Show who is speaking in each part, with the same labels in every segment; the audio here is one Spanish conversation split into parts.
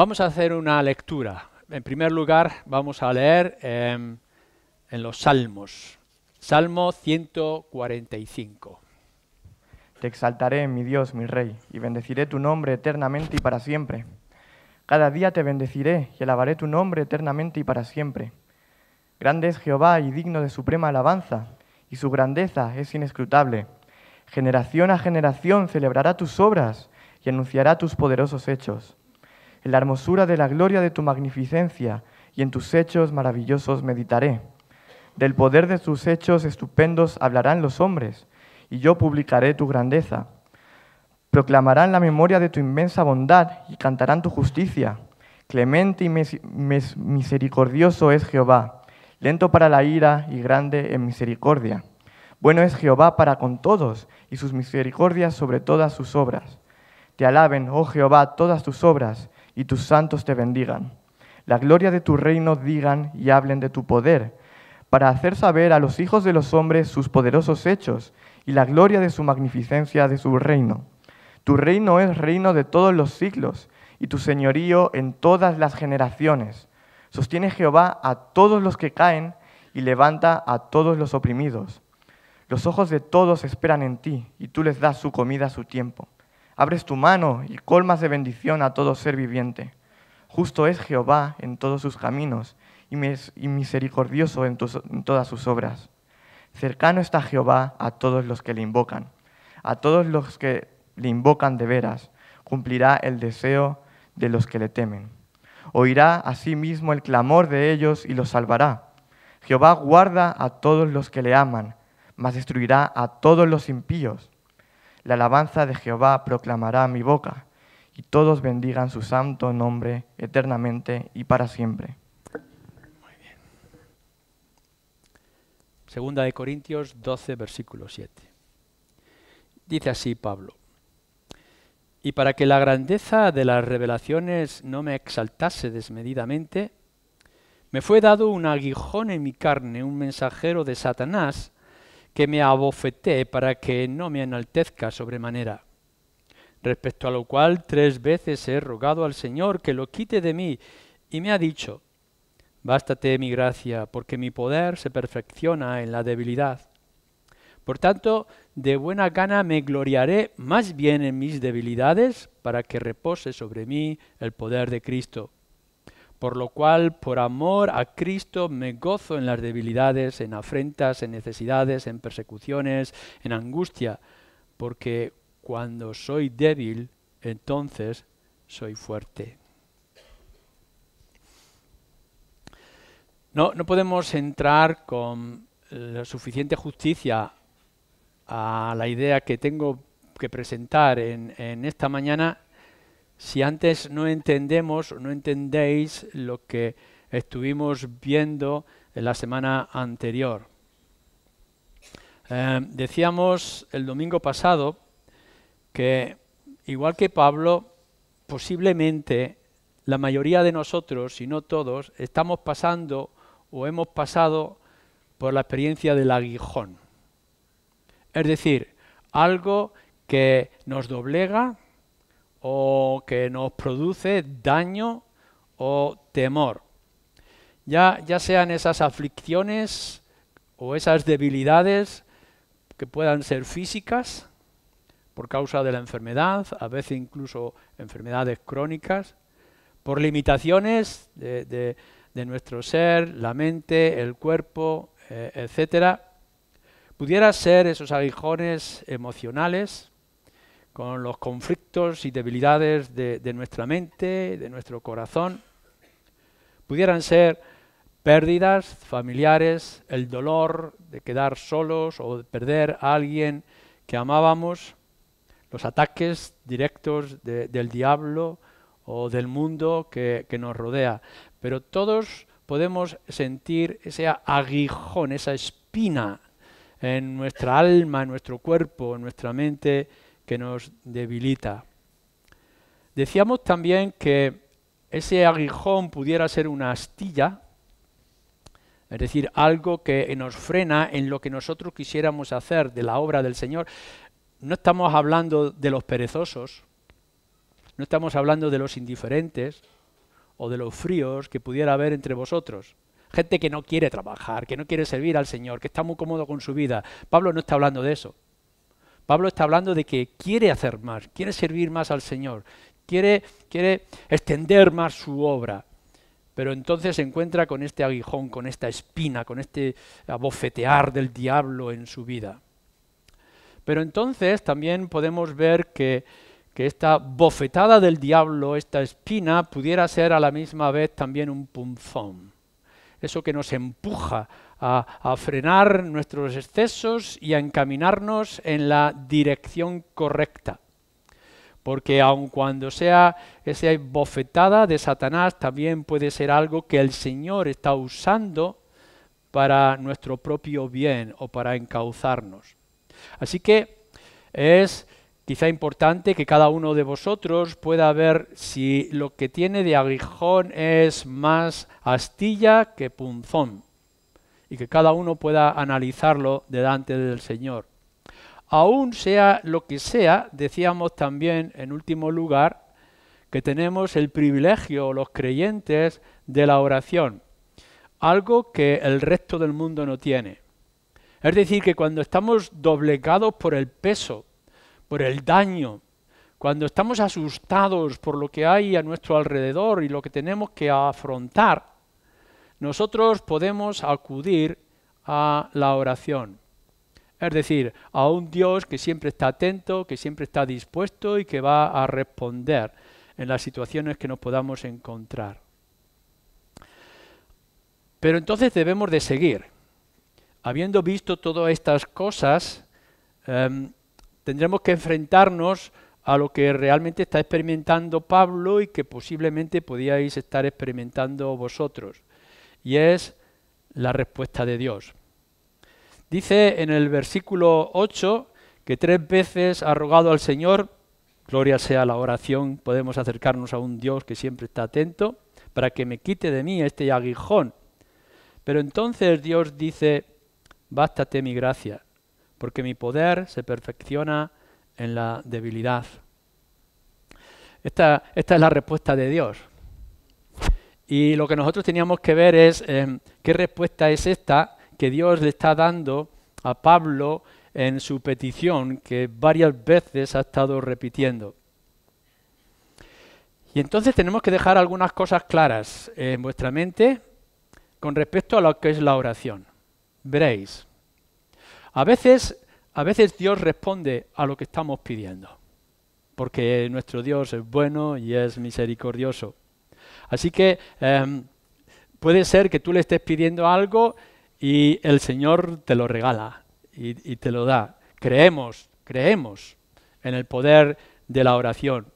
Speaker 1: Vamos a hacer una lectura. En primer lugar, vamos a leer en los Salmos. Salmo 145.
Speaker 2: Te exaltaré, mi Dios, mi Rey, y bendeciré tu nombre eternamente y para siempre. Cada día te bendeciré y alabaré tu nombre eternamente y para siempre. Grande es Jehová y digno de suprema alabanza, y su grandeza es inescrutable. Generación a generación celebrará tus obras y anunciará tus poderosos hechos. En la hermosura de la gloria de tu magnificencia y en tus hechos maravillosos meditaré. Del poder de tus hechos estupendos hablarán los hombres, y yo publicaré tu grandeza. Proclamarán la memoria de tu inmensa bondad y cantarán tu justicia. Clemente y misericordioso es Jehová, lento para la ira y grande en misericordia. Bueno es Jehová para con todos, y sus misericordias sobre todas sus obras. Te alaben, oh Jehová, todas tus obras, y tus santos te bendigan. La gloria de tu reino digan y hablen de tu poder, para hacer saber a los hijos de los hombres sus poderosos hechos, y la gloria de su magnificencia de su reino. Tu reino es reino de todos los siglos, y tu señorío en todas las generaciones. Sostiene Jehová a todos los que caen, y levanta a todos los oprimidos. Los ojos de todos esperan en ti, y tú les das su comida a su tiempo. Abres tu mano y colmas de bendición a todo ser viviente. Justo es Jehová en todos sus caminos, y misericordioso en todas sus obras. Cercano está Jehová a todos los que le invocan. A todos los que le invocan de veras, cumplirá el deseo de los que le temen. Oirá asimismo el clamor de ellos y los salvará. Jehová guarda a todos los que le aman, mas destruirá a todos los impíos. La alabanza de Jehová proclamará mi boca, y todos bendigan su santo nombre eternamente y para siempre.
Speaker 1: Muy bien. Segunda de Corintios 12, versículo 7. Dice así Pablo: y para que la grandeza de las revelaciones no me exaltase desmedidamente, me fue dado un aguijón en mi carne, un mensajero de Satanás, que me abofeté para que no me enaltezca sobremanera. Respecto a lo cual 3 veces he rogado al Señor que lo quite de mí, y me ha dicho: bástate mi gracia, porque mi poder se perfecciona en la debilidad. Por tanto, de buena gana me gloriaré más bien en mis debilidades, para que repose sobre mí el poder de Cristo. Por lo cual, por amor a Cristo, me gozo en las debilidades, en afrentas, en necesidades, en persecuciones, en angustia, porque cuando soy débil, entonces soy fuerte. No podemos entrar con la suficiente justicia a la idea que tengo que presentar en esta mañana si antes no entendemos o no entendéis lo que estuvimos viendo en la semana anterior. Decíamos el domingo pasado que, igual que Pablo, posiblemente la mayoría de nosotros, si no todos, estamos pasando o hemos pasado por la experiencia del aguijón. Es decir, algo que nos doblega o que nos produce daño o temor. Ya sean esas aflicciones o esas debilidades que puedan ser físicas por causa de la enfermedad, a veces incluso enfermedades crónicas, por limitaciones de nuestro ser, la mente, el cuerpo, etcétera. Pudiera ser esos aguijones emocionales, con los conflictos y debilidades de nuestra mente, de nuestro corazón. Pudieran ser pérdidas familiares, el dolor de quedar solos o de perder a alguien que amábamos, los ataques directos del diablo o del mundo que nos rodea. Pero todos podemos sentir ese aguijón, esa espina en nuestra alma, en nuestro cuerpo, en nuestra mente, que nos debilita. Decíamos también que ese aguijón pudiera ser una astilla, es decir, algo que nos frena en lo que nosotros quisiéramos hacer de la obra del Señor. No estamos hablando de los perezosos, no estamos hablando de los indiferentes, o de los fríos que pudiera haber entre vosotros. Gente que no quiere trabajar, que no quiere servir al Señor, que está muy cómodo con su vida. Pablo no está hablando de eso. Pablo está hablando de que quiere hacer más, quiere servir más al Señor, quiere extender más su obra. Pero entonces se encuentra con este aguijón, con esta espina, con este abofetear del diablo en su vida. Pero entonces también podemos ver que esta bofetada del diablo, esta espina, pudiera ser a la misma vez también un punzón. Eso que nos empuja a frenar nuestros excesos y a encaminarnos en la dirección correcta. Porque aun cuando sea esa bofetada de Satanás, también puede ser algo que el Señor está usando para nuestro propio bien o para encauzarnos. Así que es quizá importante que cada uno de vosotros pueda ver si lo que tiene de aguijón es más astilla que punzón, y que cada uno pueda analizarlo delante del Señor. Aún sea lo que sea, decíamos también en último lugar que tenemos el privilegio, los creyentes, de la oración, algo que el resto del mundo no tiene. Es decir, que cuando estamos doblegados por el peso, por el daño, cuando estamos asustados por lo que hay a nuestro alrededor y lo que tenemos que afrontar, nosotros podemos acudir a la oración. Es decir, a un Dios que siempre está atento, que siempre está dispuesto y que va a responder en las situaciones que nos podamos encontrar. Pero entonces debemos de seguir. Habiendo visto todas estas cosas, tendremos que enfrentarnos a lo que realmente está experimentando Pablo y que posiblemente podíais estar experimentando vosotros, y es la respuesta de Dios. Dice en el versículo 8 que 3 veces ha rogado al Señor, gloria sea la oración, podemos acercarnos a un Dios que siempre está atento, para que me quite de mí este aguijón. Pero entonces Dios dice, bástate mi gracia, porque mi poder se perfecciona en la debilidad. Esta es la respuesta de Dios. Y lo que nosotros teníamos que ver es qué respuesta es esta que Dios le está dando a Pablo en su petición, que varias veces ha estado repitiendo. Y entonces tenemos que dejar algunas cosas claras en vuestra mente con respecto a lo que es la oración. Veréis, a veces Dios responde a lo que estamos pidiendo, porque nuestro Dios es bueno y es misericordioso. Así que puede ser que tú le estés pidiendo algo y el Señor te lo regala y te lo da. Creemos en el poder de la oración.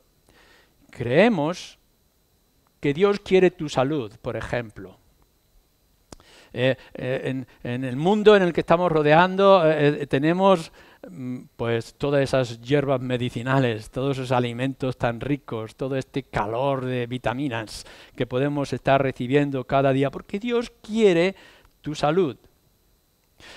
Speaker 1: Creemos que Dios quiere tu salud, por ejemplo. En el mundo en el que estamos rodeando tenemos pues todas esas hierbas medicinales, todos esos alimentos tan ricos, todo este calor de vitaminas que podemos estar recibiendo cada día, porque Dios quiere tu salud.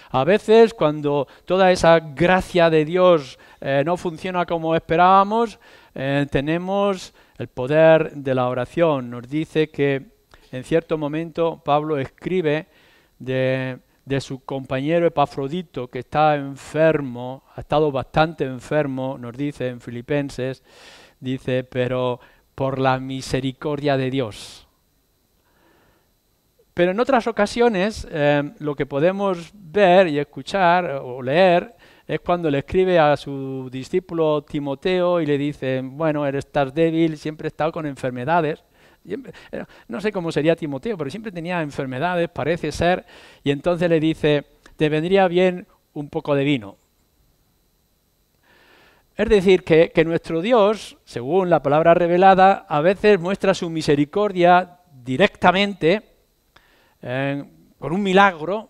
Speaker 1: A veces cuando toda esa gracia de Dios no funciona como esperábamos, tenemos el poder de la oración. Nos dice que en cierto momento Pablo escribe de su compañero Epafrodito, que está enfermo, ha estado bastante enfermo, nos dice en Filipenses, dice, pero por la misericordia de Dios. Pero en otras ocasiones lo que podemos ver y escuchar o leer es cuando le escribe a su discípulo Timoteo y le dice, bueno, estás débil, siempre he estado con enfermedades. No sé cómo sería Timoteo, pero siempre tenía enfermedades, parece ser, y entonces le dice, te vendría bien un poco de vino. Es decir, que nuestro Dios, según la palabra revelada, a veces muestra su misericordia directamente, con un milagro,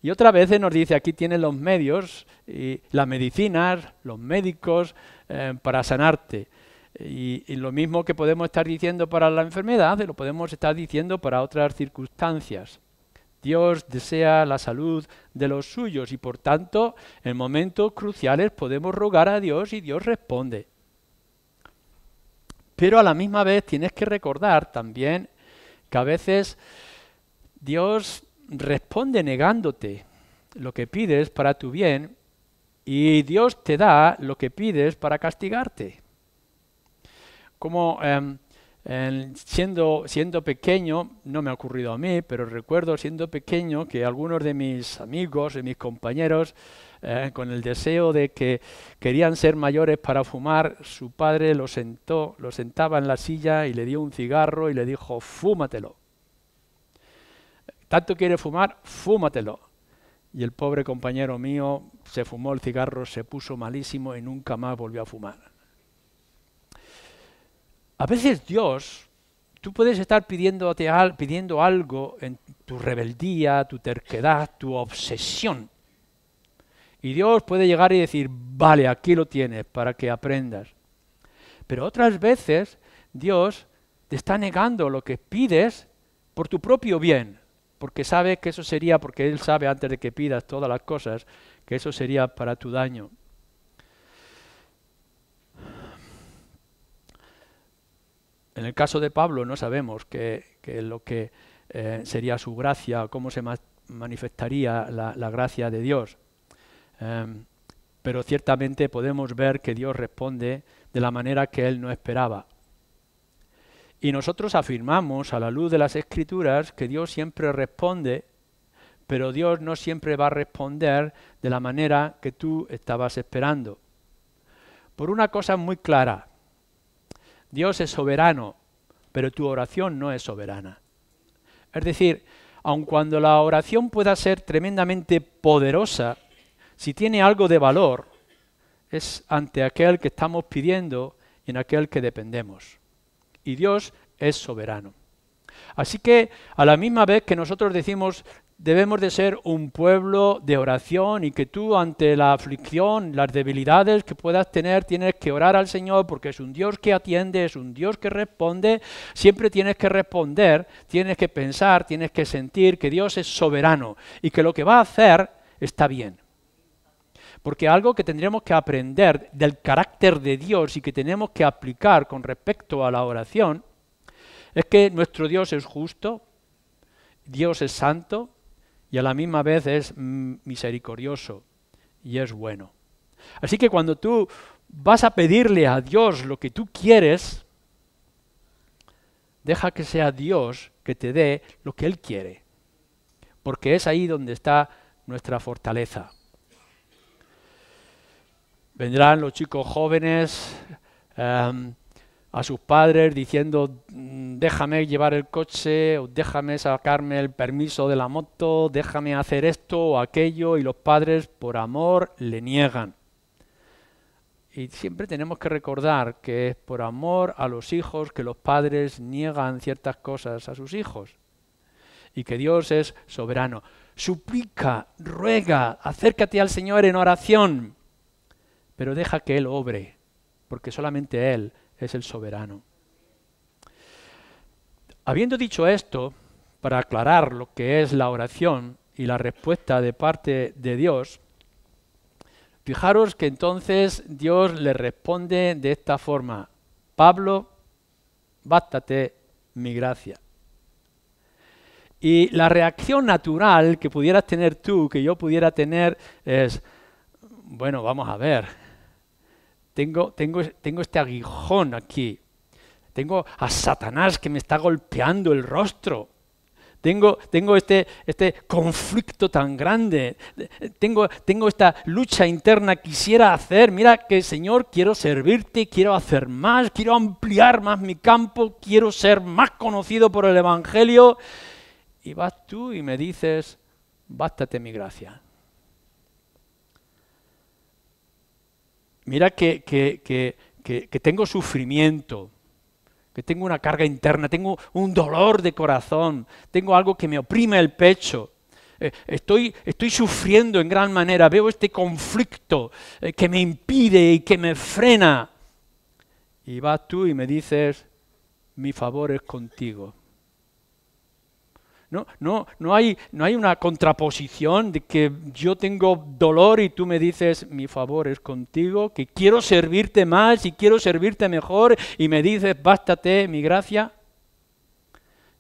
Speaker 1: y otras veces nos dice, aquí tienes los medios, y las medicinas, los médicos, para sanarte. Y lo mismo que podemos estar diciendo para la enfermedad, lo podemos estar diciendo para otras circunstancias. Dios desea la salud de los suyos y por tanto en momentos cruciales podemos rogar a Dios y Dios responde. Pero a la misma vez tienes que recordar también que a veces Dios responde negándote lo que pides para tu bien y Dios te da lo que pides para castigarte. Como siendo pequeño, no me ha ocurrido a mí, pero recuerdo siendo pequeño que algunos de mis amigos, de mis compañeros, con el deseo de que querían ser mayores para fumar, su padre lo sentaba en la silla y le dio un cigarro y le dijo, fúmatelo. ¿Tanto quiere fumar? Fúmatelo. Y el pobre compañero mío se fumó el cigarro, se puso malísimo y nunca más volvió a fumar. A veces Dios, tú puedes estar pidiendo algo en tu rebeldía, tu terquedad, tu obsesión. Y Dios puede llegar y decir, vale, aquí lo tienes para que aprendas. Pero otras veces Dios te está negando lo que pides por tu propio bien, porque sabe que eso sería, porque Él sabe antes de que pidas todas las cosas, que eso sería para tu daño. En el caso de Pablo no sabemos que lo que sería su gracia, cómo se manifestaría la gracia de Dios. Pero ciertamente podemos ver que Dios responde de la manera que Él no esperaba. Y nosotros afirmamos a la luz de las Escrituras que Dios siempre responde, pero Dios no siempre va a responder de la manera que tú estabas esperando. Por una cosa muy clara, Dios es soberano, pero tu oración no es soberana. Es decir, aun cuando la oración pueda ser tremendamente poderosa, si tiene algo de valor, es ante aquel que estamos pidiendo y en aquel que dependemos. Y Dios es soberano. Así que a la misma vez que nosotros decimos debemos de ser un pueblo de oración y que tú ante la aflicción, las debilidades que puedas tener, tienes que orar al Señor porque es un Dios que atiende, es un Dios que responde, siempre tienes que responder, tienes que pensar, tienes que sentir que Dios es soberano y que lo que va a hacer está bien. Porque algo que tendremos que aprender del carácter de Dios y que tenemos que aplicar con respecto a la oración es que nuestro Dios es justo, Dios es santo y a la misma vez es misericordioso y es bueno. Así que cuando tú vas a pedirle a Dios lo que tú quieres, deja que sea Dios que te dé lo que Él quiere, porque es ahí donde está nuestra fortaleza. Vendrán los chicos jóvenes a sus padres diciendo déjame llevar el coche, o déjame sacarme el permiso de la moto, déjame hacer esto o aquello, y los padres por amor le niegan. Y siempre tenemos que recordar que es por amor a los hijos que los padres niegan ciertas cosas a sus hijos. Y que Dios es soberano. Suplica, ruega, acércate al Señor en oración, pero deja que Él obre, porque solamente Él es el soberano. Habiendo dicho esto, para aclarar lo que es la oración y la respuesta de parte de Dios, fijaros que entonces Dios le responde de esta forma: Pablo, bástate mi gracia. Y la reacción natural que pudieras tener tú, que yo pudiera tener, es, bueno, vamos a ver. Tengo este aguijón aquí. Tengo a Satanás que me está golpeando el rostro. Tengo este conflicto tan grande. Tengo esta lucha interna que quisiera hacer. Mira que, Señor, quiero servirte, quiero hacer más, quiero ampliar más mi campo, quiero ser más conocido por el Evangelio. Y vas tú y me dices, bástate mi gracia. Mira que tengo sufrimiento, que tengo una carga interna, tengo un dolor de corazón, tengo algo que me oprime el pecho, estoy sufriendo en gran manera, veo este conflicto que me impide y que me frena. Y vas tú y me dices, mi favor es contigo. No hay una contraposición de que yo tengo dolor y tú me dices, mi favor es contigo, que quiero servirte más y quiero servirte mejor y me dices, bástate mi gracia.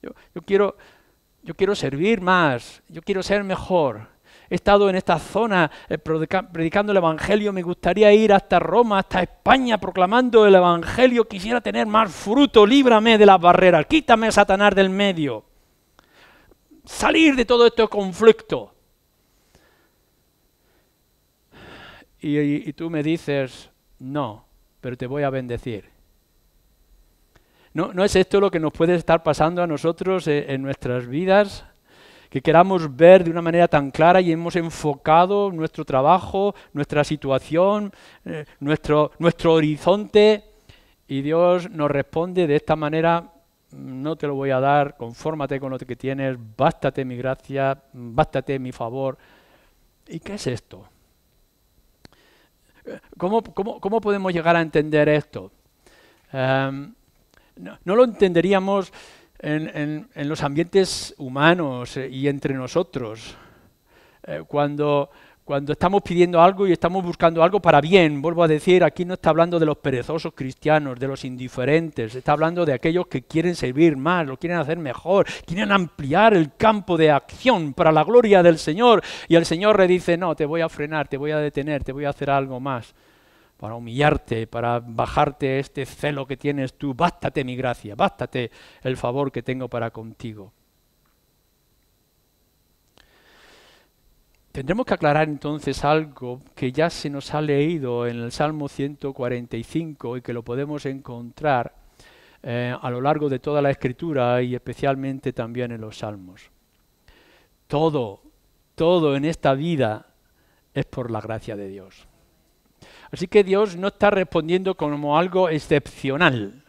Speaker 1: Yo quiero servir más, yo quiero ser mejor. He estado en esta zona predicando el Evangelio, me gustaría ir hasta Roma, hasta España, proclamando el Evangelio, quisiera tener más fruto, líbrame de las barreras, quítame a Satanás del medio. Salir de todo este conflicto. Y tú me dices, no, pero te voy a bendecir. ¿No es esto lo que nos puede estar pasando a nosotros en nuestras vidas? Que queramos ver de una manera tan clara y hemos enfocado nuestro trabajo, nuestra situación, nuestro horizonte, y Dios nos responde de esta manera: no te lo voy a dar, confórmate con lo que tienes, bástate mi gracia, bástate mi favor. ¿Y qué es esto? ¿Cómo podemos llegar a entender esto? No lo entenderíamos en los ambientes humanos y entre nosotros. Cuando estamos pidiendo algo y estamos buscando algo para bien, vuelvo a decir, aquí no está hablando de los perezosos cristianos, de los indiferentes, está hablando de aquellos que quieren servir más, lo quieren hacer mejor, quieren ampliar el campo de acción para la gloria del Señor, y el Señor le dice, no, te voy a frenar, te voy a detener, te voy a hacer algo más, para humillarte, para bajarte este celo que tienes tú, bástate mi gracia, bástate el favor que tengo para contigo. Tendremos que aclarar entonces algo que ya se nos ha leído en el Salmo 145 y que lo podemos encontrar a lo largo de toda la Escritura y especialmente también en los Salmos. Todo en esta vida es por la gracia de Dios. Así que Dios no está respondiendo como algo excepcional.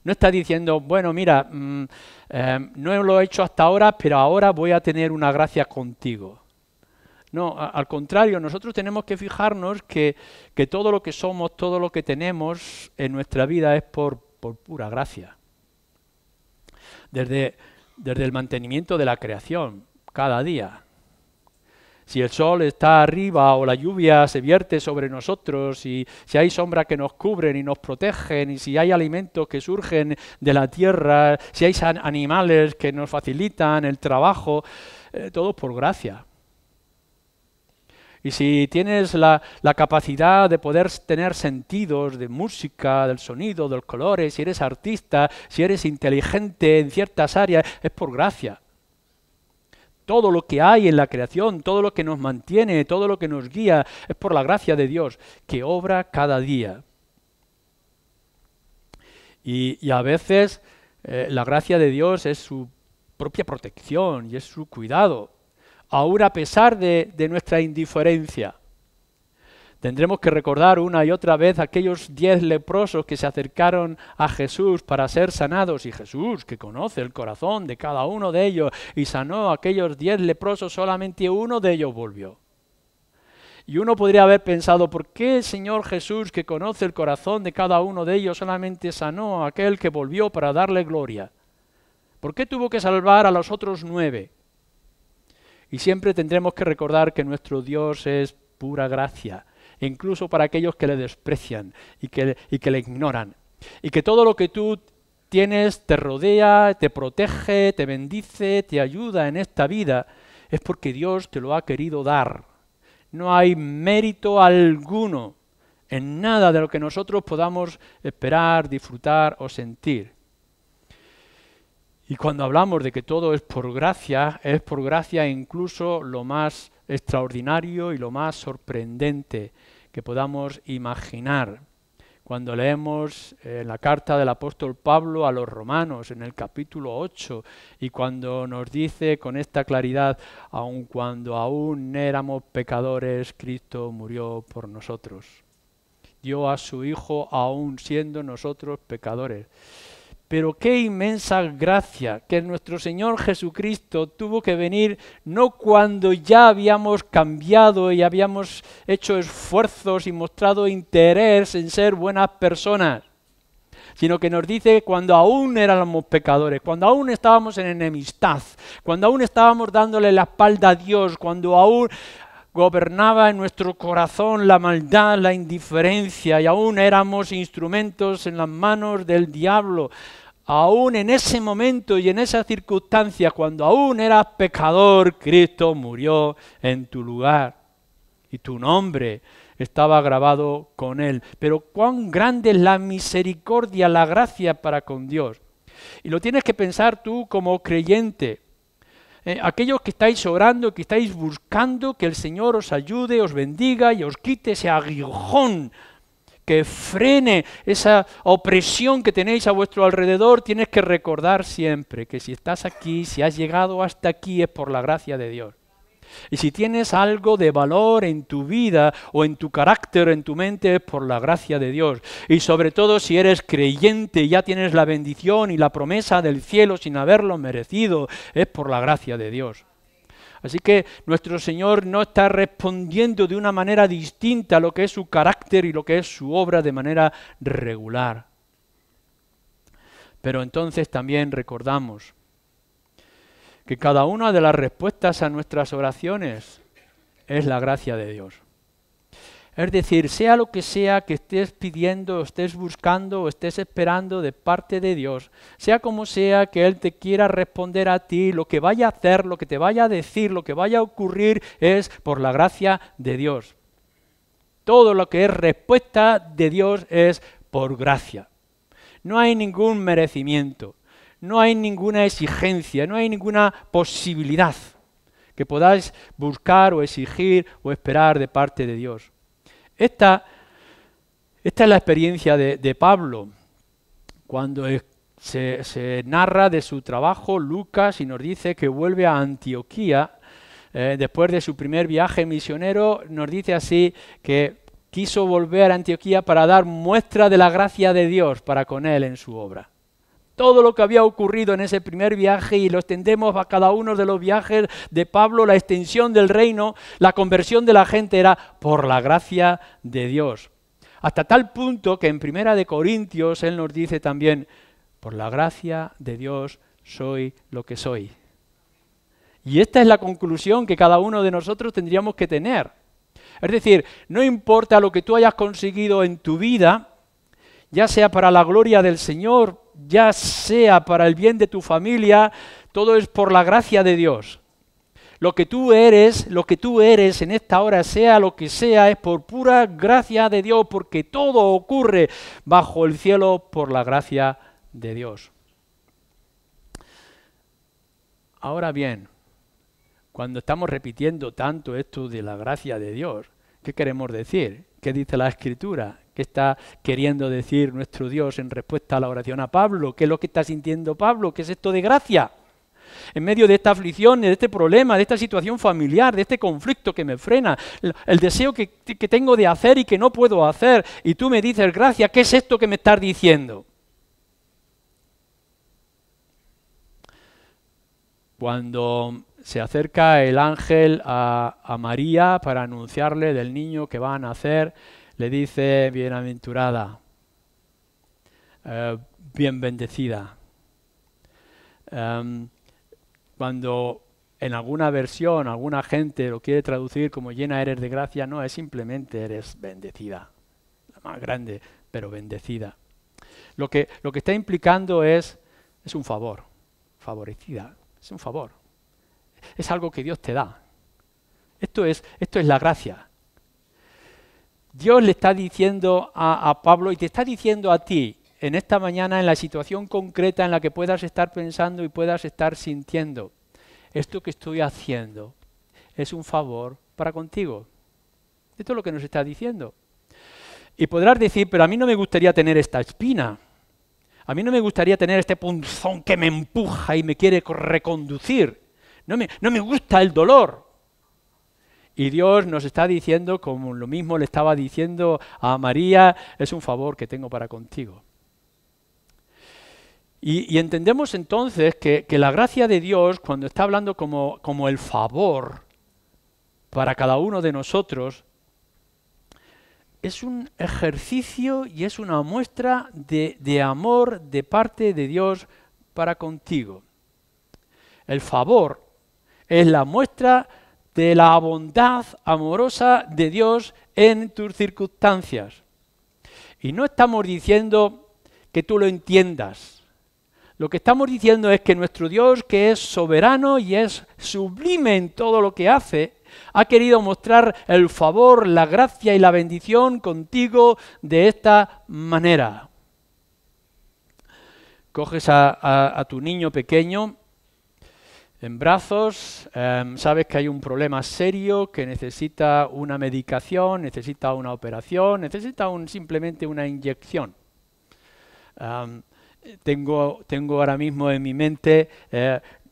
Speaker 1: No está diciendo, bueno, mira, no lo he hecho hasta ahora, pero ahora voy a tener una gracia contigo. No, al contrario, nosotros tenemos que fijarnos que todo lo que somos, todo lo que tenemos en nuestra vida es por pura gracia. Desde el mantenimiento de la creación, cada día. Si el sol está arriba o la lluvia se vierte sobre nosotros, y si hay sombras que nos cubren y nos protegen, y si hay alimentos que surgen de la tierra, si hay animales que nos facilitan el trabajo, todo por gracia. Y si tienes la capacidad de poder tener sentidos de música, del sonido, de los colores, si eres artista, si eres inteligente en ciertas áreas, es por gracia. Todo lo que hay en la creación, todo lo que nos mantiene, todo lo que nos guía, es por la gracia de Dios, que obra cada día. Y a veces la gracia de Dios es su propia protección y es su cuidado, aún a pesar de nuestra indiferencia. Tendremos que recordar una y otra vez aquellos 10 leprosos que se acercaron a Jesús para ser sanados, y Jesús, que conoce el corazón de cada uno de ellos, y sanó a aquellos 10 leprosos, solamente uno de ellos volvió. Y uno podría haber pensado, ¿por qué el Señor Jesús, que conoce el corazón de cada uno de ellos, solamente sanó a aquel que volvió para darle gloria? ¿Por qué tuvo que salvar a los otros 9? Y siempre tendremos que recordar que nuestro Dios es pura gracia, incluso para aquellos que le desprecian y que le ignoran. Y que todo lo que tú tienes te rodea, te protege, te bendice, te ayuda en esta vida, es porque Dios te lo ha querido dar. No hay mérito alguno en nada de lo que nosotros podamos esperar, disfrutar o sentir. Y cuando hablamos de que todo es por gracia incluso lo más extraordinario y lo más sorprendente que podamos imaginar. Cuando leemos la carta del apóstol Pablo a los romanos en el capítulo 8, y cuando nos dice con esta claridad, aun cuando aún éramos pecadores, Cristo murió por nosotros. Dio a su Hijo aún siendo nosotros pecadores. Pero qué inmensa gracia que nuestro Señor Jesucristo tuvo que venir no cuando ya habíamos cambiado y habíamos hecho esfuerzos y mostrado interés en ser buenas personas. sino que nos dice cuando aún éramos pecadores, cuando aún estábamos en enemistad, cuando aún estábamos dándole la espalda a Dios, cuando aún gobernaba en nuestro corazón la maldad, la indiferencia, y aún éramos instrumentos en las manos del diablo. Aún en ese momento y en esas circunstancias, cuando aún eras pecador, Cristo murió en tu lugar y tu nombre estaba grabado con él. Pero cuán grande es la misericordia, la gracia para con Dios. Y lo tienes que pensar tú como creyente. Aquellos que estáis orando, que estáis buscando que el Señor os ayude, os bendiga y os quite ese aguijón que frene esa opresión que tenéis a vuestro alrededor, tienes que recordar siempre que si estás aquí, si has llegado hasta aquí, es por la gracia de Dios. Y si tienes algo de valor en tu vida o en tu carácter, en tu mente, es por la gracia de Dios. Y sobre todo si eres creyente y ya tienes la bendición y la promesa del cielo sin haberlo merecido, es por la gracia de Dios. Así que nuestro Señor no está respondiendo de una manera distinta a lo que es su carácter y lo que es su obra de manera regular. Pero entonces también recordamos que cada una de las respuestas a nuestras oraciones es la gracia de Dios. Es decir, sea lo que sea que estés pidiendo, estés buscando o estés esperando de parte de Dios, sea como sea que Él te quiera responder a ti, lo que vaya a hacer, lo que te vaya a decir, lo que vaya a ocurrir es por la gracia de Dios. Todo lo que es respuesta de Dios es por gracia. No hay ningún merecimiento. No hay ninguna exigencia, no hay ninguna posibilidad que podáis buscar o exigir o esperar de parte de Dios. Esta es la experiencia de Pablo. Cuando se narra de su trabajo, Lucas, y nos dice que vuelve a Antioquía, después de su primer viaje misionero, nos dice así que quiso volver a Antioquía para dar muestra de la gracia de Dios para con él en su obra. Todo lo que había ocurrido en ese primer viaje, y lo extendemos a cada uno de los viajes de Pablo, la extensión del reino, la conversión de la gente era por la gracia de Dios. Hasta tal punto que en 1 Corintios él nos dice también, por la gracia de Dios soy lo que soy. Y esta es la conclusión que cada uno de nosotros tendríamos que tener. Es decir, no importa lo que tú hayas conseguido en tu vida, ya sea para la gloria del Señor, ya sea para el bien de tu familia, todo es por la gracia de Dios. Lo que tú eres en esta hora, sea lo que sea, es por pura gracia de Dios, porque todo ocurre bajo el cielo por la gracia de Dios. Ahora bien, cuando estamos repitiendo tanto esto de la gracia de Dios, ¿qué queremos decir? ¿Qué dice la Escritura? ¿Qué está queriendo decir nuestro Dios en respuesta a la oración a Pablo? ¿Qué es lo que está sintiendo Pablo? ¿Qué es esto de gracia? En medio de esta aflicción, de este problema, de esta situación familiar, de este conflicto que me frena, el deseo que tengo de hacer y que no puedo hacer, y tú me dices gracia, ¿qué es esto que me estás diciendo? Cuando se acerca el ángel a María para anunciarle del niño que va a nacer, le dice, bienaventurada, bien bendecida. Cuando en alguna versión, alguna gente lo quiere traducir como llena eres de gracia, no, es simplemente eres bendecida, la más grande, pero bendecida. Lo que está implicando es un favor, favorecida, es un favor. Es algo que Dios te da. Esto es la gracia. Dios le está diciendo a Pablo y te está diciendo a ti en esta mañana, en la situación concreta en la que puedas estar pensando y puedas estar sintiendo, esto que estoy haciendo es un favor para contigo. Esto es lo que nos está diciendo. Y podrás decir, pero a mí no me gustaría tener esta espina. A mí no me gustaría tener este punzón que me empuja y me quiere reconducir. No me gusta el dolor. Y Dios nos está diciendo, como lo mismo le estaba diciendo a María, es un favor que tengo para contigo. Y entendemos entonces que la gracia de Dios, cuando está hablando como el favor para cada uno de nosotros, es un ejercicio y es una muestra de amor de parte de Dios para contigo. El favor es la muestra de la bondad amorosa de Dios en tus circunstancias. Y no estamos diciendo que tú lo entiendas. Lo que estamos diciendo es que nuestro Dios, que es soberano y es sublime en todo lo que hace, ha querido mostrar el favor, la gracia y la bendición contigo de esta manera. Coges a tu niño pequeño en brazos, sabes que hay un problema serio, que necesita una medicación, necesita una operación, necesita simplemente una inyección. Tengo ahora mismo en mi mente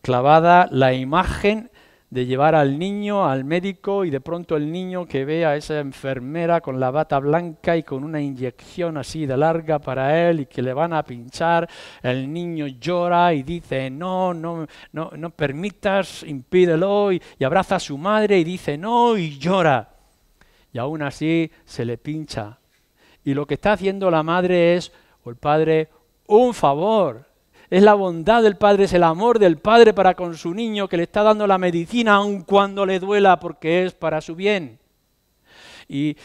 Speaker 1: clavada la imagen de llevar al niño al médico y de pronto el niño que ve a esa enfermera con la bata blanca y con una inyección así de larga para él y que le van a pinchar, el niño llora y dice no permitas, impídelo y abraza a su madre y dice no y llora. Y aún así se le pincha. Y lo que está haciendo la madre es, o el padre, un favor. Es la bondad del Padre, es el amor del Padre para con su niño que le está dando la medicina aun cuando le duela porque es para su bien. Y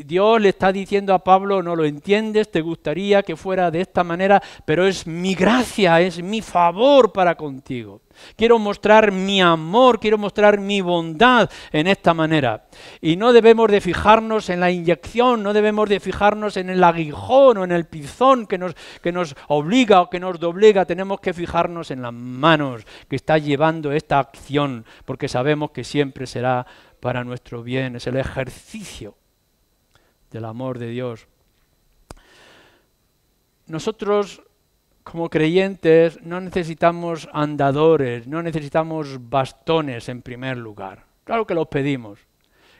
Speaker 1: Dios le está diciendo a Pablo, no lo entiendes, te gustaría que fuera de esta manera, pero es mi gracia, es mi favor para contigo. Quiero mostrar mi amor, quiero mostrar mi bondad en esta manera. Y no debemos de fijarnos en la inyección, no debemos de fijarnos en el aguijón o en el pizón que nos obliga o que nos doblega. Tenemos que fijarnos en las manos que está llevando esta acción, porque sabemos que siempre será para nuestro bien. Es el ejercicio del amor de Dios. Nosotros, como creyentes, no necesitamos andadores, no necesitamos bastones en primer lugar. Claro que los pedimos.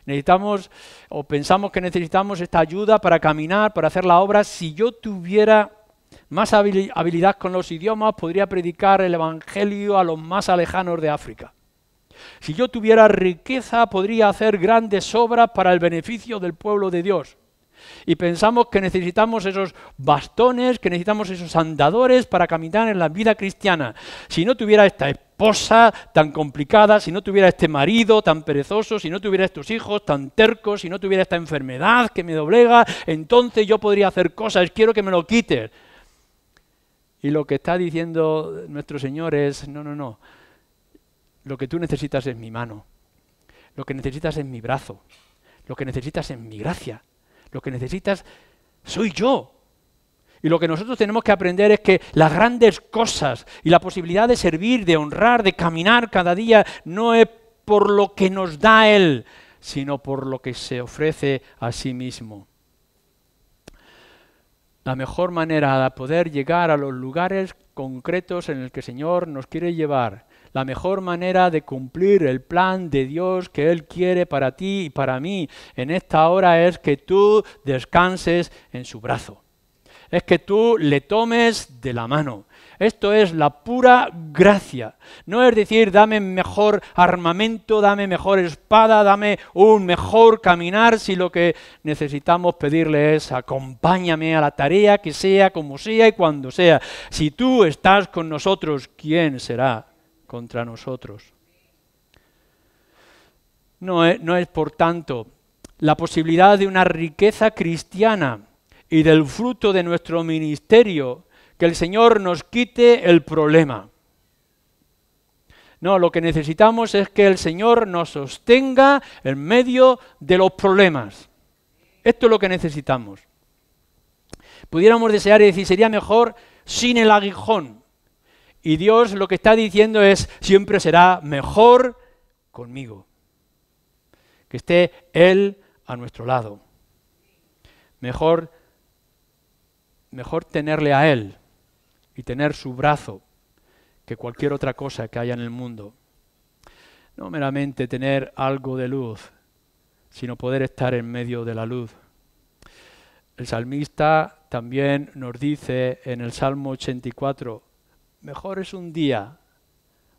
Speaker 1: Necesitamos o pensamos que necesitamos esta ayuda para caminar, para hacer la obra. Si yo tuviera más habilidad con los idiomas, podría predicar el Evangelio a los más alejanos de África. Si yo tuviera riqueza, podría hacer grandes obras para el beneficio del pueblo de Dios. Y pensamos que necesitamos esos bastones, que necesitamos esos andadores para caminar en la vida cristiana. Si no tuviera esta esposa tan complicada, si no tuviera este marido tan perezoso, si no tuviera estos hijos tan tercos, si no tuviera esta enfermedad que me doblega, entonces yo podría hacer cosas, quiero que me lo quites. Y lo que está diciendo nuestro Señor es, no. Lo que tú necesitas es mi mano, lo que necesitas es mi brazo, lo que necesitas es mi gracia, lo que necesitas soy yo. Y lo que nosotros tenemos que aprender es que las grandes cosas y la posibilidad de servir, de honrar, de caminar cada día, no es por lo que nos da Él, sino por lo que se ofrece a sí mismo. La mejor manera de poder llegar a los lugares concretos en el que el Señor nos quiere llevar, la mejor manera de cumplir el plan de Dios que Él quiere para ti y para mí en esta hora es que tú descanses en su brazo. Es que tú le tomes de la mano. Esto es la pura gracia. No es decir, dame mejor armamento, dame mejor espada, dame un mejor caminar, si lo que necesitamos pedirle es acompáñame a la tarea, que sea como sea y cuando sea. Si tú estás con nosotros, ¿quién será contra nosotros? No es, por tanto, la posibilidad de una riqueza cristiana y del fruto de nuestro ministerio que el Señor nos quite el problema. No, lo que necesitamos es que el Señor nos sostenga en medio de los problemas. Esto es lo que necesitamos. Pudiéramos desear y decir, sería mejor sin el aguijón. Y Dios lo que está diciendo es, siempre será mejor conmigo. Que esté Él a nuestro lado. Mejor tenerle a Él y tener su brazo que cualquier otra cosa que haya en el mundo. No meramente tener algo de luz, sino poder estar en medio de la luz. El salmista también nos dice en el Salmo 84, mejor es un día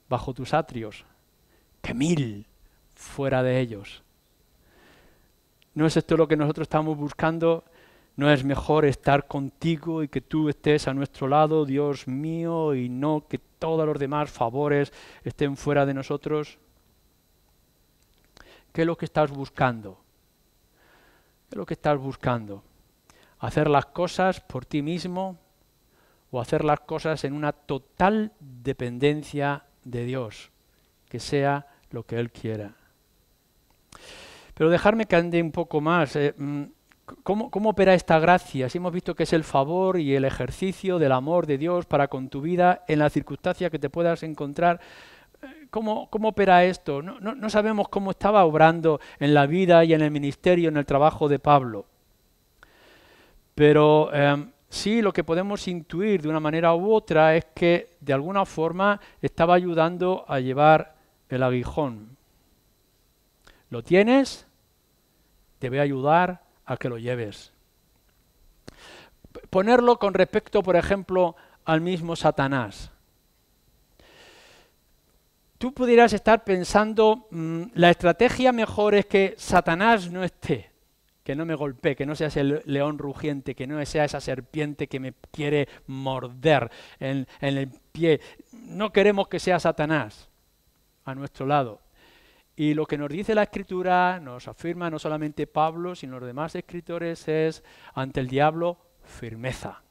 Speaker 1: bajo tus atrios que 1000 fuera de ellos. ¿No es esto lo que nosotros estamos buscando? ¿No es mejor estar contigo y que tú estés a nuestro lado, Dios mío, y no que todos los demás favores estén fuera de nosotros? ¿Qué es lo que estás buscando? ¿Qué es lo que estás buscando? ¿Hacer las cosas por ti mismo o hacer las cosas en una total dependencia de Dios? Que sea lo que Él quiera. Pero dejarme que ande un poco más. ¿Cómo opera esta gracia? Si hemos visto que es el favor y el ejercicio del amor de Dios para con tu vida en la circunstancia que te puedas encontrar. ¿Cómo opera esto? No sabemos cómo estaba obrando en la vida y en el ministerio, en el trabajo de Pablo. Pero sí, lo que podemos intuir de una manera u otra es que de alguna forma estaba ayudando a llevar el aguijón. ¿Lo tienes? Te voy a ayudar a que lo lleves. Ponerlo con respecto, por ejemplo, al mismo Satanás. Tú pudieras estar pensando, la estrategia mejor es que Satanás no esté, que no me golpee, que no sea ese león rugiente, que no sea esa serpiente que me quiere morder en el pie. No queremos que sea Satanás a nuestro lado. Y lo que nos dice la Escritura, nos afirma no solamente Pablo, sino los demás escritores, es ante el diablo firmeza.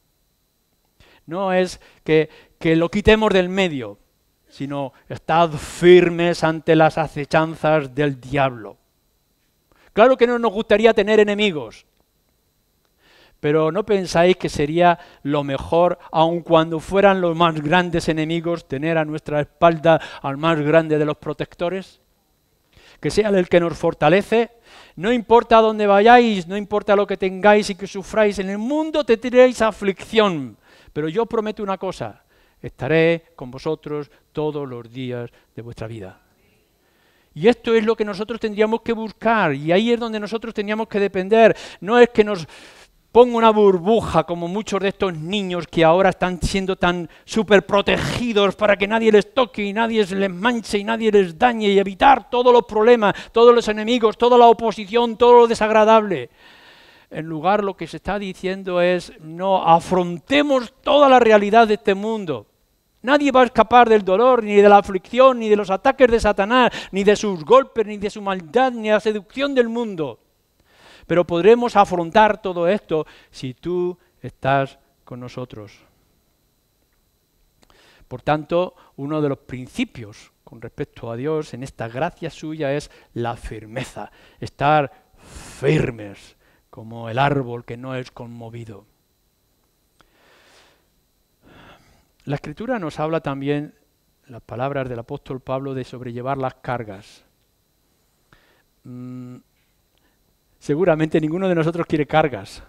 Speaker 1: No es que lo quitemos del medio, sino estad firmes ante las acechanzas del diablo. Claro que no nos gustaría tener enemigos, pero ¿no pensáis que sería lo mejor, aun cuando fueran los más grandes enemigos, tener a nuestra espalda al más grande de los protectores? Que sea el que nos fortalece. No importa dónde vayáis, no importa lo que tengáis y que sufráis, en el mundo tendréis aflicción, pero yo prometo una cosa, estaré con vosotros todos los días de vuestra vida. Y esto es lo que nosotros tendríamos que buscar, y ahí es donde nosotros tendríamos que depender. No es que nos ponga una burbuja como muchos de estos niños que ahora están siendo tan súper protegidos para que nadie les toque y nadie les manche y nadie les dañe y evitar todos los problemas, todos los enemigos, toda la oposición, todo lo desagradable. En lugar, lo que se está diciendo es, no, afrontemos toda la realidad de este mundo. Nadie va a escapar del dolor, ni de la aflicción, ni de los ataques de Satanás, ni de sus golpes, ni de su maldad, ni de la seducción del mundo. Pero podremos afrontar todo esto si tú estás con nosotros. Por tanto, uno de los principios con respecto a Dios en esta gracia suya es la firmeza, estar firmes como el árbol que no es conmovido. La Escritura nos habla también, las palabras del apóstol Pablo, de sobrellevar las cargas. Seguramente ninguno de nosotros quiere cargas,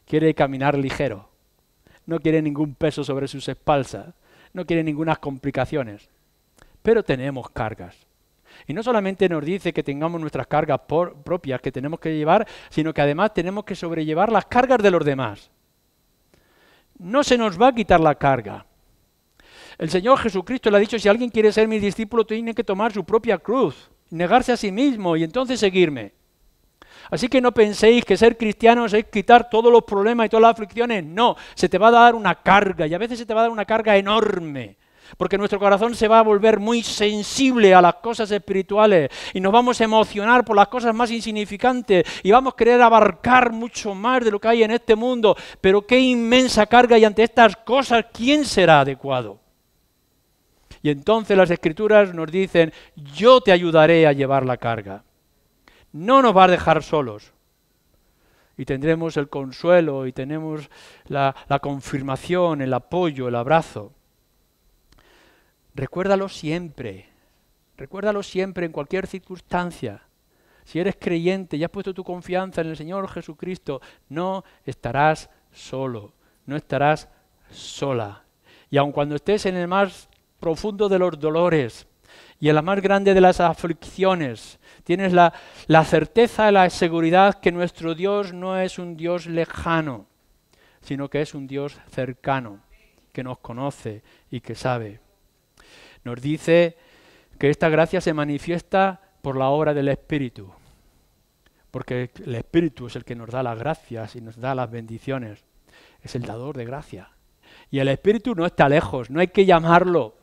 Speaker 1: quiere caminar ligero, no quiere ningún peso sobre sus espaldas, no quiere ninguna complicaciones, pero tenemos cargas. Y no solamente nos dice que tengamos nuestras cargas propias que tenemos que llevar, sino que además tenemos que sobrellevar las cargas de los demás. No se nos va a quitar la carga. El Señor Jesucristo le ha dicho, si alguien quiere ser mi discípulo, tiene que tomar su propia cruz, negarse a sí mismo y entonces seguirme. Así que no penséis que ser cristianos es quitar todos los problemas y todas las aflicciones. No, se te va a dar una carga y a veces se te va a dar una carga enorme. Porque nuestro corazón se va a volver muy sensible a las cosas espirituales y nos vamos a emocionar por las cosas más insignificantes y vamos a querer abarcar mucho más de lo que hay en este mundo. Pero qué inmensa carga, y ante estas cosas, ¿quién será adecuado? Y entonces las Escrituras nos dicen, yo te ayudaré a llevar la carga. No nos va a dejar solos. Y tendremos el consuelo y tenemos la confirmación, el apoyo, el abrazo. Recuérdalo siempre en cualquier circunstancia. Si eres creyente y has puesto tu confianza en el Señor Jesucristo, no estarás solo, no estarás sola. Y aun cuando estés en el más profundo de los dolores y en la más grande de las aflicciones, tienes la certeza y la seguridad que nuestro Dios no es un Dios lejano, sino que es un Dios cercano, que nos conoce y que sabe. Nos dice que esta gracia se manifiesta por la obra del Espíritu, porque el Espíritu es el que nos da las gracias y nos da las bendiciones. Es el dador de gracia. Y el Espíritu no está lejos, no hay que llamarlo,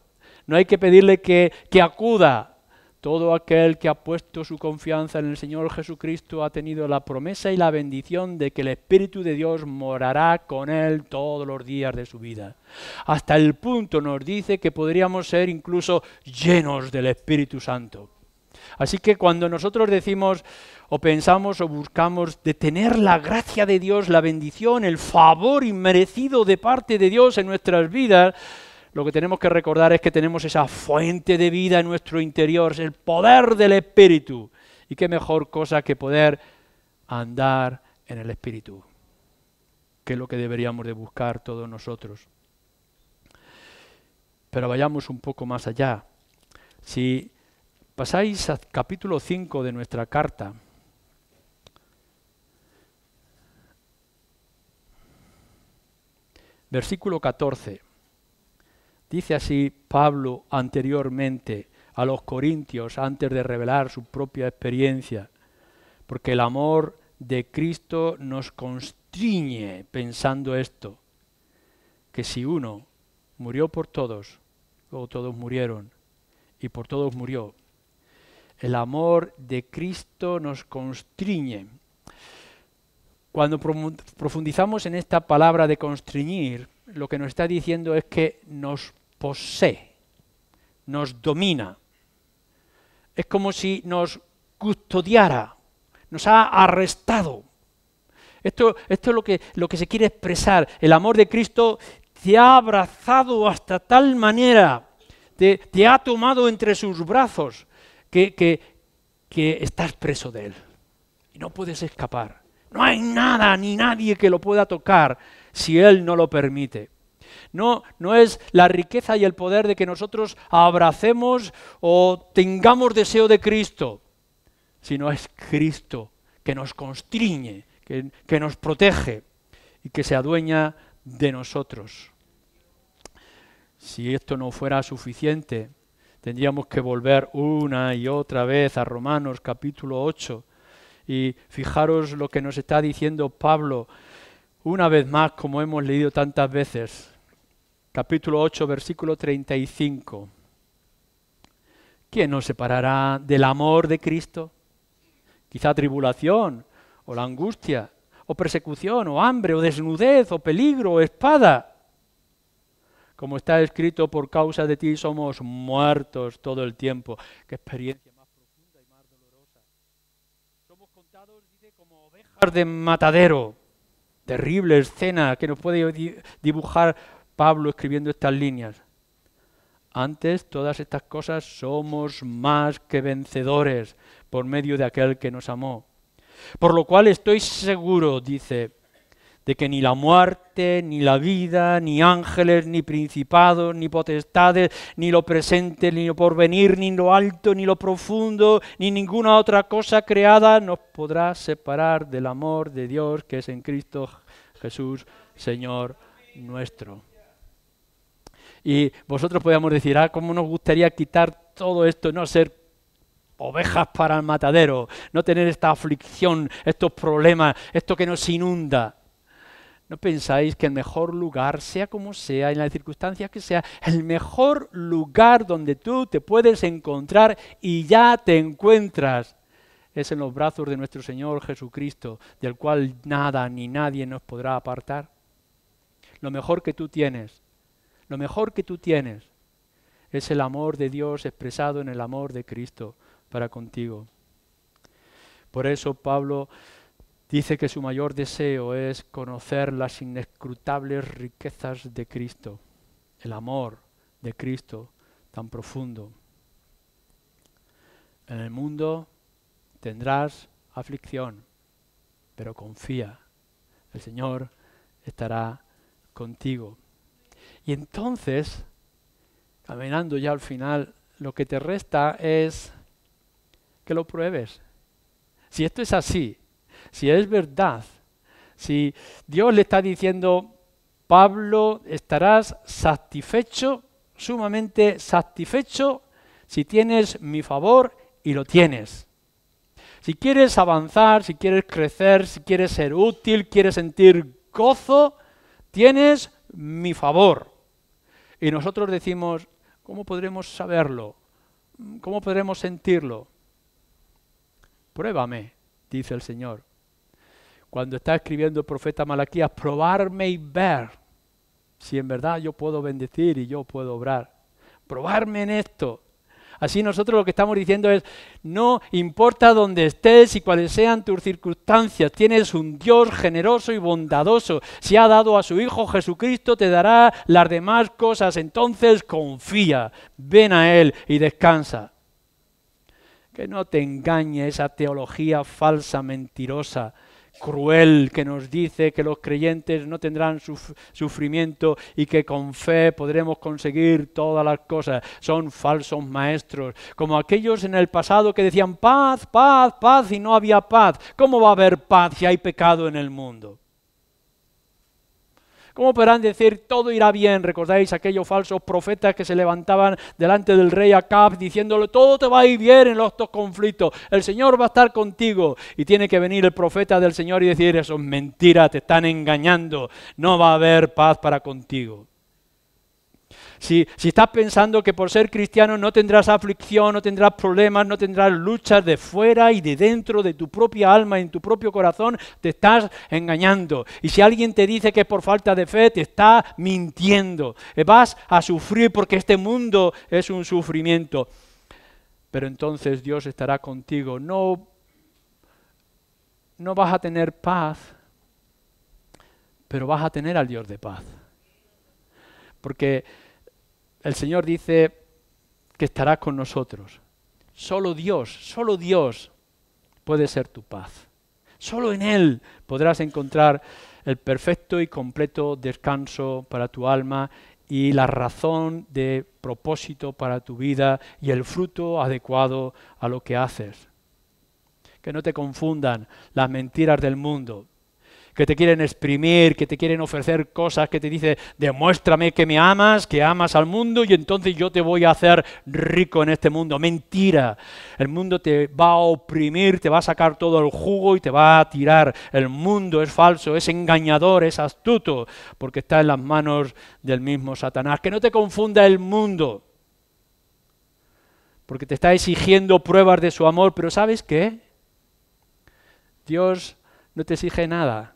Speaker 1: no hay que pedirle que acuda. Todo aquel que ha puesto su confianza en el Señor Jesucristo ha tenido la promesa y la bendición de que el Espíritu de Dios morará con él todos los días de su vida. Hasta el punto nos dice que podríamos ser incluso llenos del Espíritu Santo. Así que cuando nosotros decimos o pensamos o buscamos de tener la gracia de Dios, la bendición, el favor inmerecido de parte de Dios en nuestras vidas, lo que tenemos que recordar es que tenemos esa fuente de vida en nuestro interior, es el poder del Espíritu. Y qué mejor cosa que poder andar en el Espíritu, que es lo que deberíamos de buscar todos nosotros. Pero vayamos un poco más allá. Si pasáis al capítulo 5 de nuestra carta, versículo 14. Dice así Pablo anteriormente a los corintios, antes de revelar su propia experiencia, porque el amor de Cristo nos constriñe pensando esto, que si uno murió por todos, luego todos murieron, y por todos murió. El amor de Cristo nos constriñe. Cuando profundizamos en esta palabra de constriñir, lo que nos está diciendo es que nos posee, nos domina. Es como si nos custodiara, nos ha arrestado. Esto es lo que se quiere expresar. El amor de Cristo te ha abrazado hasta tal manera, te ha tomado entre sus brazos, que estás preso de él y no puedes escapar. No hay nada ni nadie que lo pueda tocar si él no lo permite. No es la riqueza y el poder de que nosotros abracemos o tengamos deseo de Cristo, sino es Cristo que nos constriñe, que nos protege y que se adueña de nosotros. Si esto no fuera suficiente, tendríamos que volver una y otra vez a Romanos capítulo 8 y fijaros lo que nos está diciendo Pablo una vez más, como hemos leído tantas veces. Capítulo 8, versículo 35. ¿Quién nos separará del amor de Cristo? Quizá tribulación, o la angustia, o persecución, o hambre, o desnudez, o peligro, o espada. Como está escrito, por causa de ti somos muertos todo el tiempo. Qué experiencia más profunda y más dolorosa. Somos contados, dice, como ovejas de matadero. Terrible escena que nos puede dibujar Pablo escribiendo estas líneas. Antes, todas estas cosas somos más que vencedores por medio de aquel que nos amó. Por lo cual estoy seguro, dice, de que ni la muerte, ni la vida, ni ángeles, ni principados, ni potestades, ni lo presente, ni lo porvenir, ni lo alto, ni lo profundo, ni ninguna otra cosa creada nos podrá separar del amor de Dios que es en Cristo Jesús, Señor nuestro. Y vosotros podríamos decir, ¿cómo nos gustaría quitar todo esto, no ser ovejas para el matadero, no tener esta aflicción, estos problemas, esto que nos inunda? ¿No pensáis que el mejor lugar, sea como sea, en las circunstancias que sea, el mejor lugar donde tú te puedes encontrar y ya te encuentras es en los brazos de nuestro Señor Jesucristo, del cual nada ni nadie nos podrá apartar? Lo mejor que tú tienes es el amor de Dios expresado en el amor de Cristo para contigo. Por eso Pablo dice que su mayor deseo es conocer las inescrutables riquezas de Cristo, el amor de Cristo tan profundo. En el mundo tendrás aflicción, pero confía, el Señor estará contigo. Y entonces, caminando ya al final, lo que te resta es que lo pruebes. Si esto es así, si es verdad, si Dios le está diciendo, Pablo, estarás satisfecho, sumamente satisfecho, si tienes mi favor, y lo tienes. Si quieres avanzar, si quieres crecer, si quieres ser útil, quieres sentir gozo, tienes mi favor. Y nosotros decimos, ¿cómo podremos saberlo? ¿Cómo podremos sentirlo? Pruébame, dice el Señor. Cuando está escribiendo el profeta Malaquías, probarme y ver si en verdad yo puedo bendecir y yo puedo obrar. Probarme en esto. Así nosotros lo que estamos diciendo es, no importa dónde estés y cuáles sean tus circunstancias, tienes un Dios generoso y bondadoso. Si ha dado a su Hijo Jesucristo, te dará las demás cosas. Entonces confía, ven a Él y descansa. Que no te engañe esa teología falsa, mentirosa, cruel, que nos dice que los creyentes no tendrán sufrimiento y que con fe podremos conseguir todas las cosas. Son falsos maestros, como aquellos en el pasado que decían paz, paz, paz y no había paz. ¿Cómo va a haber paz si hay pecado en el mundo? ¿Cómo podrán decir todo irá bien? ¿Recordáis aquellos falsos profetas que se levantaban delante del rey Acab diciéndole todo te va a ir bien en estos conflictos, el Señor va a estar contigo? Y tiene que venir el profeta del Señor y decir eso es mentira, te están engañando, no va a haber paz para contigo. Si estás pensando que por ser cristiano no tendrás aflicción, no tendrás problemas, no tendrás luchas de fuera y de dentro de tu propia alma, en tu propio corazón, te estás engañando. Y si alguien te dice que es por falta de fe, te está mintiendo. Vas a sufrir porque este mundo es un sufrimiento. Pero entonces Dios estará contigo. No vas a tener paz, pero vas a tener al Dios de paz. Porque el Señor dice que estará con nosotros. Solo Dios puede ser tu paz. Solo en Él podrás encontrar el perfecto y completo descanso para tu alma y la razón de propósito para tu vida y el fruto adecuado a lo que haces. Que no te confundan las mentiras del mundo, que te quieren exprimir, que te quieren ofrecer cosas, que te dicen, demuéstrame que me amas, que amas al mundo y entonces yo te voy a hacer rico en este mundo. Mentira, el mundo te va a oprimir, te va a sacar todo el jugo y te va a tirar. El mundo es falso, es engañador, es astuto, porque está en las manos del mismo Satanás. Que no te confunda el mundo, porque te está exigiendo pruebas de su amor, pero ¿sabes qué? Dios no te exige nada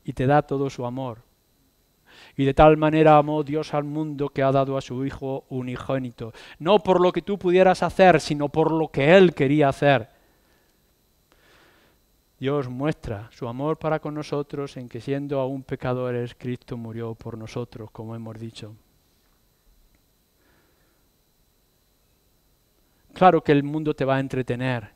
Speaker 1: y te da todo su amor. Y de tal manera amó Dios al mundo que ha dado a su Hijo unigénito. No por lo que tú pudieras hacer, sino por lo que Él quería hacer. Dios muestra su amor para con nosotros en que siendo aún pecadores, Cristo murió por nosotros, como hemos dicho. Claro que el mundo te va a entretener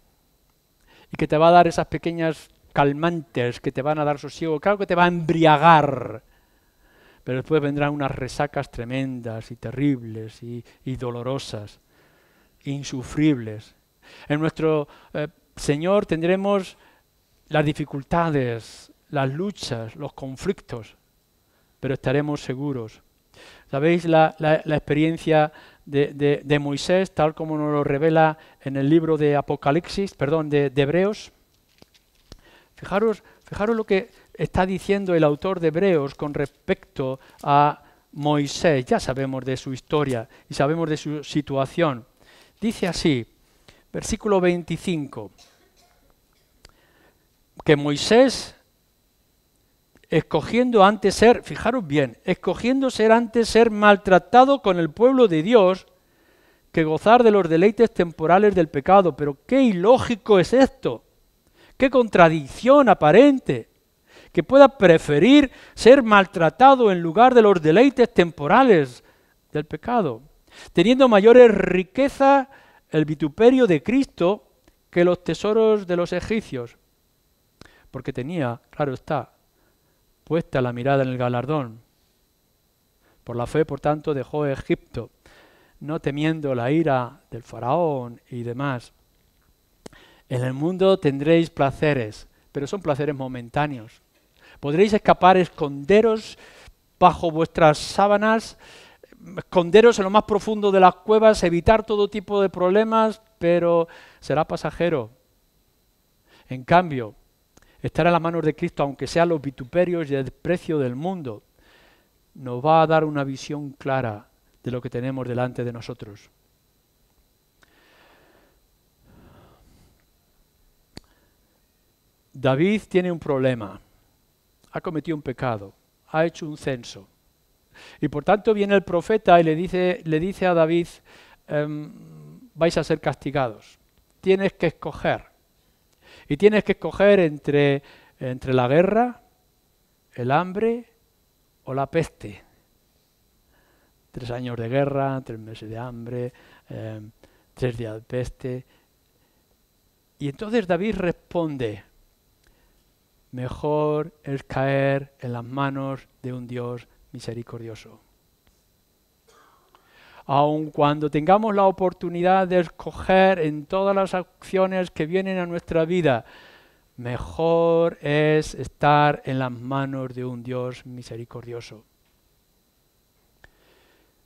Speaker 1: y que te va a dar esas pequeñas calmantes que te van a dar sosiego, claro que te va a embriagar, pero después vendrán unas resacas tremendas y terribles y dolorosas, insufribles. En nuestro Señor tendremos las dificultades, las luchas, los conflictos, pero estaremos seguros. ¿Sabéis la experiencia de Moisés, tal como nos lo revela en el libro de Hebreos? Fijaros lo que está diciendo el autor de Hebreos con respecto a Moisés. Ya sabemos de su historia y sabemos de su situación. Dice así, versículo 25, que Moisés, escogiendo ser antes ser maltratado con el pueblo de Dios, que gozar de los deleites temporales del pecado. Pero qué ilógico es esto. ¡Qué contradicción aparente! Que pueda preferir ser maltratado en lugar de los deleites temporales del pecado, teniendo mayores riquezas el vituperio de Cristo que los tesoros de los egipcios, porque tenía, claro está, puesta la mirada en el galardón. Por la fe, por tanto, dejó Egipto, no temiendo la ira del faraón y demás. En el mundo tendréis placeres, pero son placeres momentáneos. Podréis escapar, esconderos bajo vuestras sábanas, esconderos en lo más profundo de las cuevas, evitar todo tipo de problemas, pero será pasajero. En cambio, estar en las manos de Cristo, aunque sean los vituperios y el desprecio del mundo, nos va a dar una visión clara de lo que tenemos delante de nosotros. David tiene un problema, ha cometido un pecado, ha hecho un censo. Y por tanto viene el profeta y le dice a David, vais a ser castigados. Tienes que escoger. Y tienes que escoger entre la guerra, el hambre o la peste. 3 años de guerra, 3 meses de hambre, 3 días de peste. Y entonces David responde, mejor es caer en las manos de un Dios misericordioso. Aun cuando tengamos la oportunidad de escoger en todas las acciones que vienen a nuestra vida, mejor es estar en las manos de un Dios misericordioso.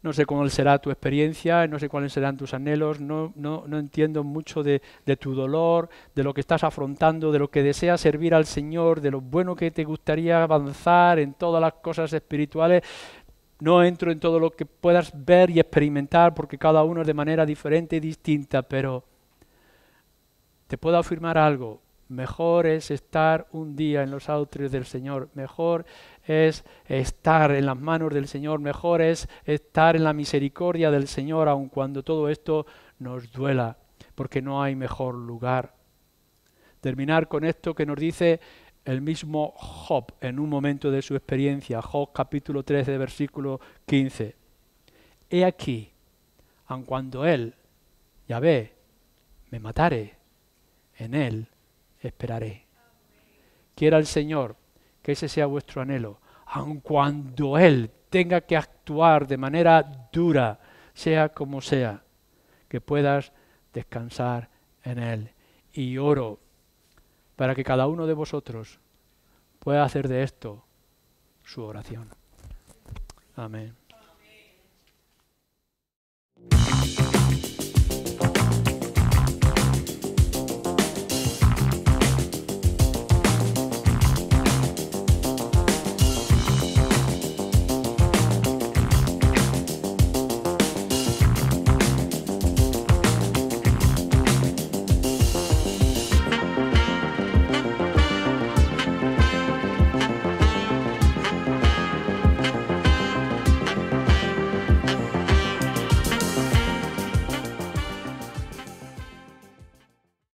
Speaker 1: No sé cuál será tu experiencia, no sé cuáles serán tus anhelos, no entiendo mucho de tu dolor, de lo que estás afrontando, de lo que deseas servir al Señor, de lo bueno que te gustaría avanzar en todas las cosas espirituales. No entro en todo lo que puedas ver y experimentar porque cada uno es de manera diferente y distinta, pero te puedo afirmar algo. Mejor es estar un día en los atrios del Señor, mejor es estar en las manos del Señor, mejor es estar en la misericordia del Señor, aun cuando todo esto nos duela, porque no hay mejor lugar. Terminar con esto que nos dice el mismo Job en un momento de su experiencia, Job capítulo 13, versículo 15. He aquí, aun cuando él, Yahvé, me matare, en él esperaré. Quiera el Señor que ese sea vuestro anhelo, aun cuando Él tenga que actuar de manera dura, sea como sea, que puedas descansar en Él. Y oro para que cada uno de vosotros pueda hacer de esto su oración. Amén.